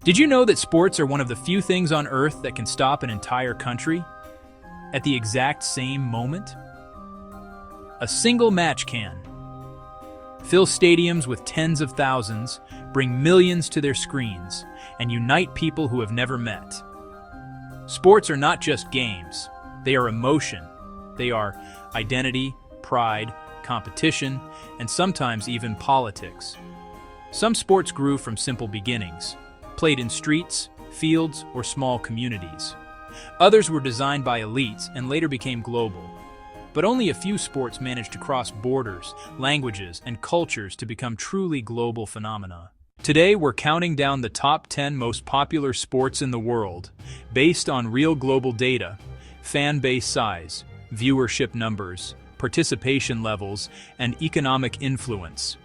Did you know that sports are one of the few things on Earth that can stop an entire country at the exact same moment? A single match can fill stadiums with tens of thousands, bring millions to their screens, and unite people who have never met. Sports are not just games. They are emotion. They are identity, pride, competition, and sometimes even politics. Some sports grew from simple beginnings, played in streets, fields, or small communities. Others were designed by elites and later became global. But only a few sports managed to cross borders, languages, and cultures to become truly global phenomena. Today, we're counting down the top 10 most popular sports in the world, based on real global data, fan base size, viewership numbers, participation levels, and economic influence.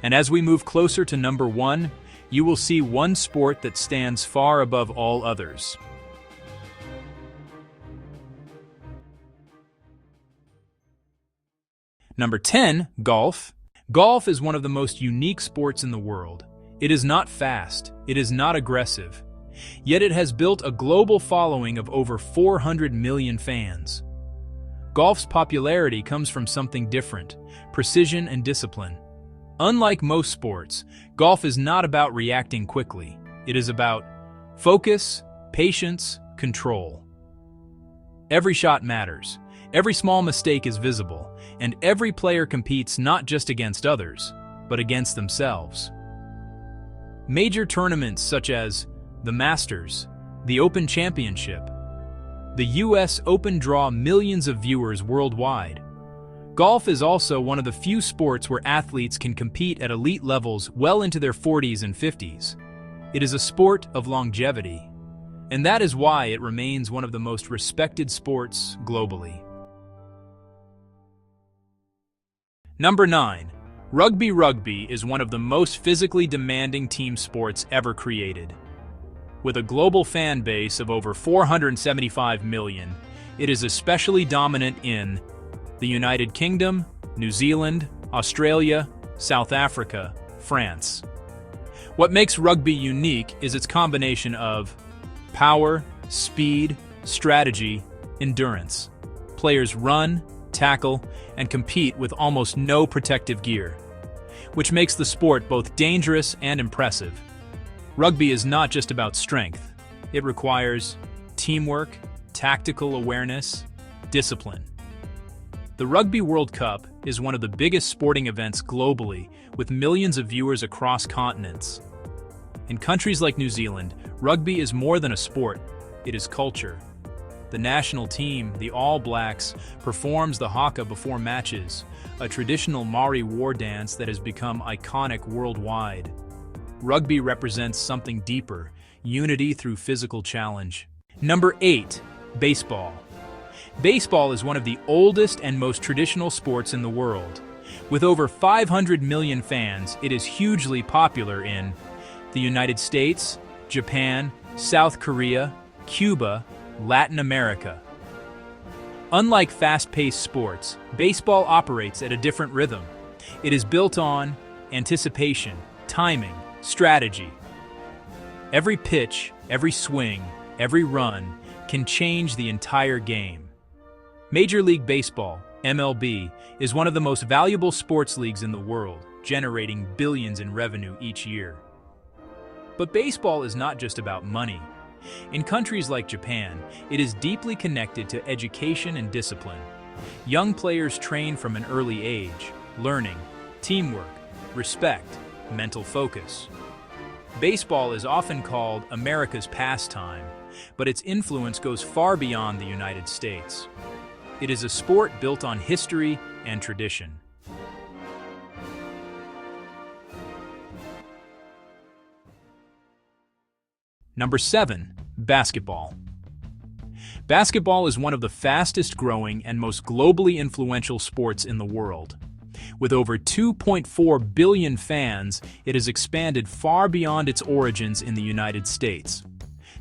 And as we move closer to number 1, you will see one sport that stands far above all others. Number 10, golf. Golf is one of the most unique sports in the world. It is not fast, it is not aggressive, yet it has built a global following of over 400 million fans. Golf's popularity comes from something different: precision and discipline. Unlike most sports, golf is not about reacting quickly. It is about focus, patience, control. Every shot matters. Every small mistake is visible, and every player competes not just against others, but against themselves. Major tournaments such as the Masters, the Open Championship, the US Open draw millions of viewers worldwide. Golf is also one of the few sports where athletes can compete at elite levels well into their 40s and 50s. It is a sport of longevity, and that is why it remains one of the most respected sports globally. Number 9. Rugby. Rugby is one of the most physically demanding team sports ever created. With a global fan base of over 475 million, it is especially dominant in the United Kingdom, New Zealand, Australia, South Africa, France. What makes rugby unique is its combination of power, speed, strategy, endurance. Players run, tackle, and compete with almost no protective gear, which makes the sport both dangerous and impressive. Rugby is not just about strength. It requires teamwork, tactical awareness, discipline. The Rugby World Cup is one of the biggest sporting events globally, with millions of viewers across continents. In countries like New Zealand, rugby is more than a sport, it is culture. The national team, the All Blacks, performs the haka before matches, a traditional Maori war dance that has become iconic worldwide. Rugby represents something deeper, unity through physical challenge. Number 8, baseball. Baseball is one of the oldest and most traditional sports in the world. With over 500 million fans, it is hugely popular in the United States, Japan, South Korea, Cuba, Latin America. Unlike fast-paced sports, baseball operates at a different rhythm. It is built on anticipation, timing, strategy. Every pitch, every swing, every run can change the entire game. Major League Baseball, MLB, is one of the most valuable sports leagues in the world, generating billions in revenue each year. But baseball is not just about money. In countries like Japan, it is deeply connected to education and discipline. Young players train from an early age, learning teamwork, respect, mental focus. Baseball is often called America's pastime, but its influence goes far beyond the United States. It is a sport built on history and tradition. Number 7, basketball. Basketball is one of the fastest growing and most globally influential sports in the world. With over 2.4 billion fans, it has expanded far beyond its origins in the United States.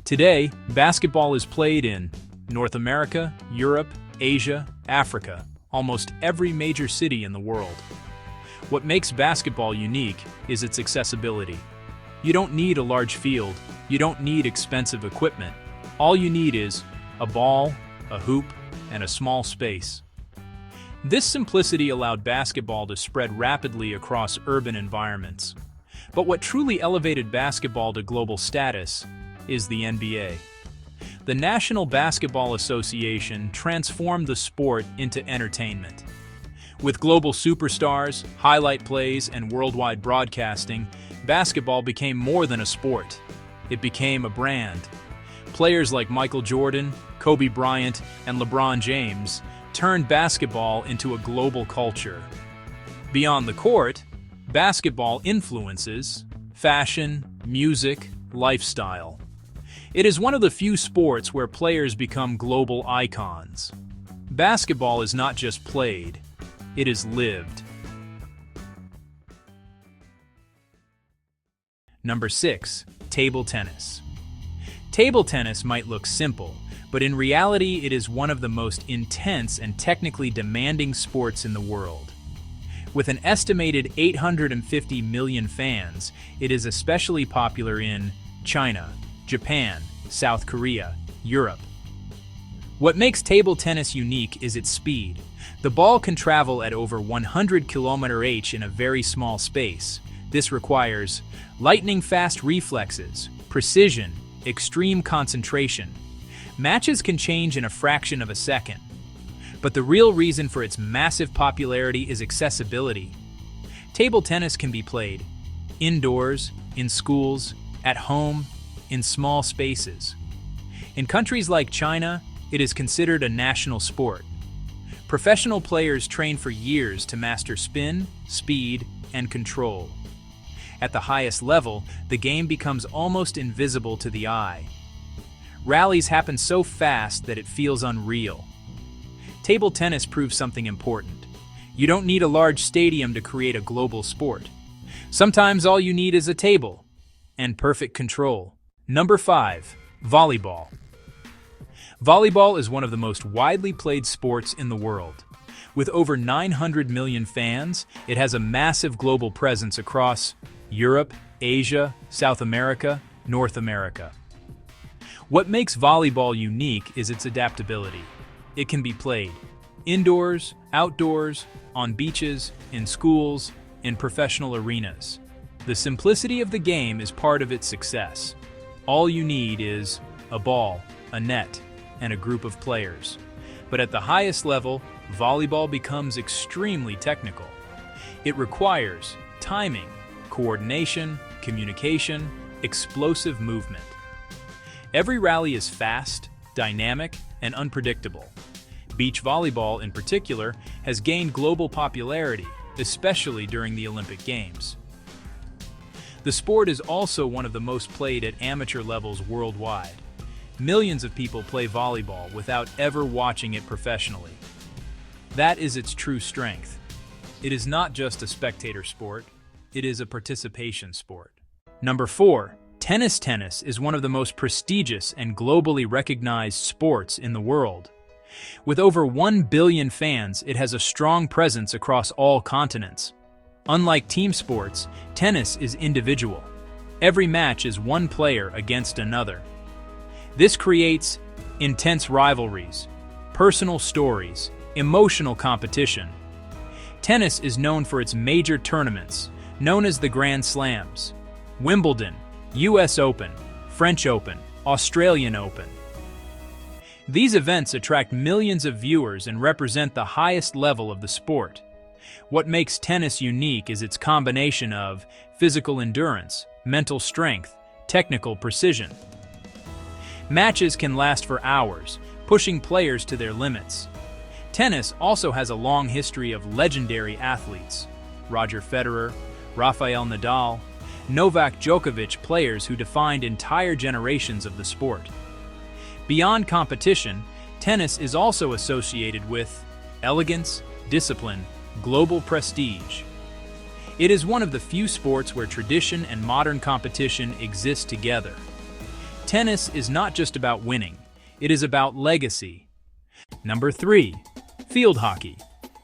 Today, basketball is played in North America, Europe, Asia, Africa, almost every major city in the world. What makes basketball unique is its accessibility. You don't need a large field, You don't need expensive equipment. All you need is a ball, a hoop, and a small space. This simplicity allowed basketball to spread rapidly across urban environments. But what truly elevated basketball to global status is the NBA. The National Basketball Association transformed the sport into entertainment. With global superstars, highlight plays, and worldwide broadcasting, basketball became more than a sport. It became a brand. Players like Michael Jordan, Kobe Bryant, and LeBron James turned basketball into a global culture. Beyond the court, basketball influences fashion, music, lifestyle. It is one of the few sports where players become global icons. Basketball is not just played, it is lived. Number 6. Table tennis. Table tennis might look simple, but in reality it is one of the most intense and technically demanding sports in the world. With an estimated 850 million fans, it is especially popular in China, Japan, South Korea, Europe. What makes table tennis unique is its speed. The ball can travel at over 100 km/h in a very small space. This requires lightning-fast reflexes, precision, extreme concentration. Matches can change in a fraction of a second. But the real reason for its massive popularity is accessibility. Table tennis can be played indoors, in schools, at home, in small spaces. In countries like China, it is considered a national sport. Professional players train for years to master spin, speed, and control. At the highest level, the game becomes almost invisible to the eye. Rallies happen so fast that it feels unreal. Table tennis proves something important. You don't need a large stadium to create a global sport. Sometimes all you need is a table and perfect control. Number 5. Volleyball. Volleyball is one of the most widely played sports in the world. With over 900 million fans, it has a massive global presence across Europe, Asia, South America, North America. What makes volleyball unique is its adaptability. It can be played indoors, outdoors, on beaches, in schools, in professional arenas. The simplicity of the game is part of its success. All you need is a ball, a net, and a group of players. But at the highest level, volleyball becomes extremely technical. It requires timing, coordination, communication, explosive movement. Every rally is fast, dynamic, and unpredictable. Beach volleyball, in particular, has gained global popularity, especially during the Olympic Games. The sport is also one of the most played at amateur levels worldwide. Millions of people play volleyball without ever watching it professionally. That is its true strength. It is not just a spectator sport, it is a participation sport. Number 4. Tennis. Tennis is one of the most prestigious and globally recognized sports in the world. With over 1 billion fans, it has a strong presence across all continents. Unlike team sports, tennis is individual. Every match is one player against another. This creates intense rivalries, personal stories, emotional competition. Tennis is known for its major tournaments, known as the Grand Slams: Wimbledon, US Open, French Open, Australian Open. These events attract millions of viewers and represent the highest level of the sport. What makes tennis unique is its combination of physical endurance, mental strength, technical precision. Matches can last for hours, pushing players to their limits. Tennis also has a long history of legendary athletes: Roger Federer, Rafael Nadal, Novak Djokovic, players who defined entire generations of the sport. Beyond competition, tennis is also associated with elegance, discipline, global prestige. It is one of the few sports where tradition and modern competition exist together. Tennis is not just about winning, it is about legacy. Number 3. Field hockey.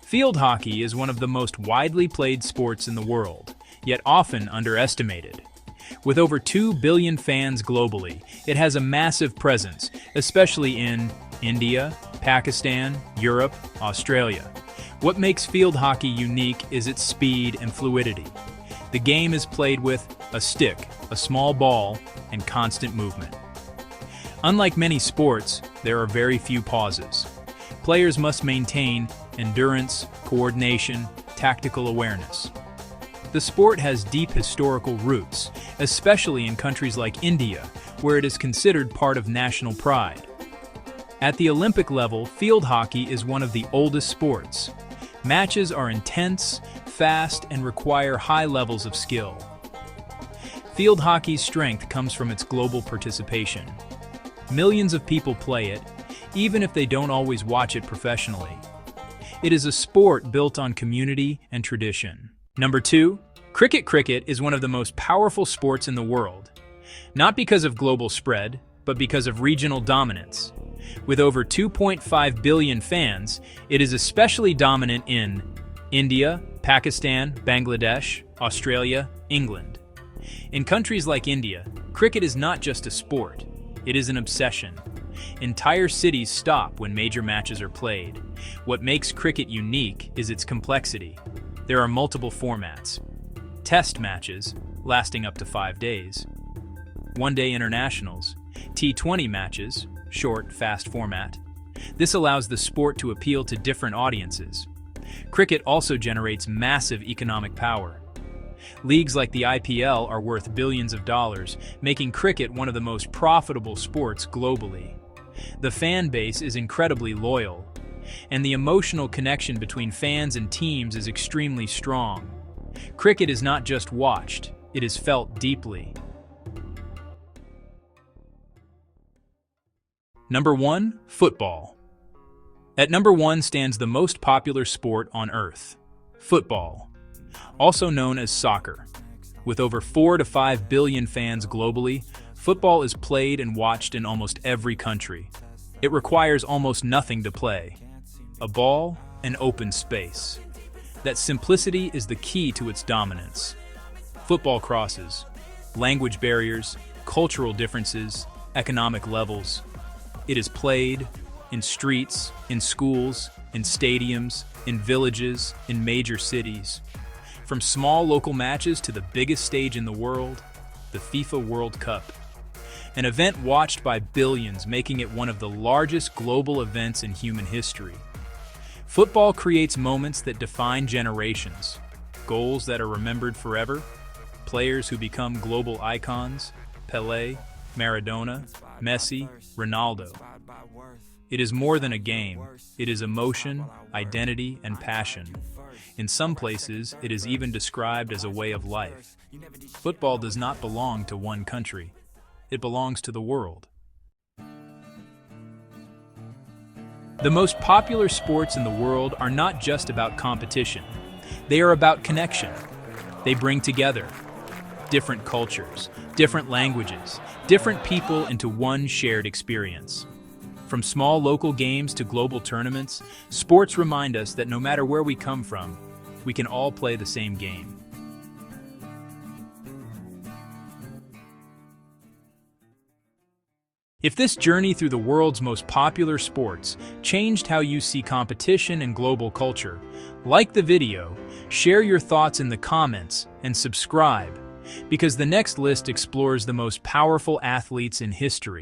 Field hockey is one of the most widely played sports in the world, yet often underestimated. With over 2 billion fans globally, it has a massive presence, especially in India, Pakistan, Europe, Australia. What makes field hockey unique is its speed and fluidity. The game is played with a stick, a small ball, and constant movement. Unlike many sports, there are very few pauses. Players must maintain endurance, coordination, tactical awareness. The sport has deep historical roots, especially in countries like India, where it is considered part of national pride. At the Olympic level, field hockey is one of the oldest sports. Matches are intense, fast, and require high levels of skill. Field hockey's strength comes from its global participation. Millions of people play it, even if they don't always watch it professionally. It is a sport built on community and tradition. Number 2, cricket. Cricket is one of the most powerful sports in the world. Not because of global spread, but because of regional dominance. With over 2.5 billion fans, it is especially dominant in India, Pakistan, Bangladesh, Australia, England. In countries like India, cricket is not just a sport, it is an obsession. Entire cities stop when major matches are played. What makes cricket unique is its complexity. There are multiple formats. Test matches, lasting up to 5 days. One-day internationals. T20 matches, short, fast format. This allows the sport to appeal to different audiences. Cricket also generates massive economic power. Leagues like the IPL are worth billions of dollars, making cricket one of the most profitable sports globally. The fan base is incredibly loyal, and the emotional connection between fans and teams is extremely strong. Cricket is not just watched, it is felt deeply. Number 1, football. At number 1 stands the most popular sport on Earth, football, also known as soccer. With over 4 to 5 billion fans globally, football is played and watched in almost every country. It requires almost nothing to play. A ball and open space. That simplicity is the key to its dominance. Football crosses language barriers, cultural differences, economic levels. It is played in streets, in schools, in stadiums, in villages, in major cities. From small local matches to the biggest stage in the world, the FIFA World Cup. An event watched by billions, making it one of the largest global events in human history. Football creates moments that define generations, goals that are remembered forever, players who become global icons, Pelé, Maradona, Messi, Ronaldo. It is more than a game. It is emotion, identity, and passion. In some places, it is even described as a way of life. Football does not belong to one country. It belongs to the world. The most popular sports in the world are not just about competition. They are about connection. They bring together different cultures, different languages, different people into one shared experience. From small local games to global tournaments, sports remind us that no matter where we come from, we can all play the same game. If this journey through the world's most popular sports changed how you see competition and global culture, like the video, share your thoughts in the comments, and subscribe, because the next list explores the most powerful athletes in history.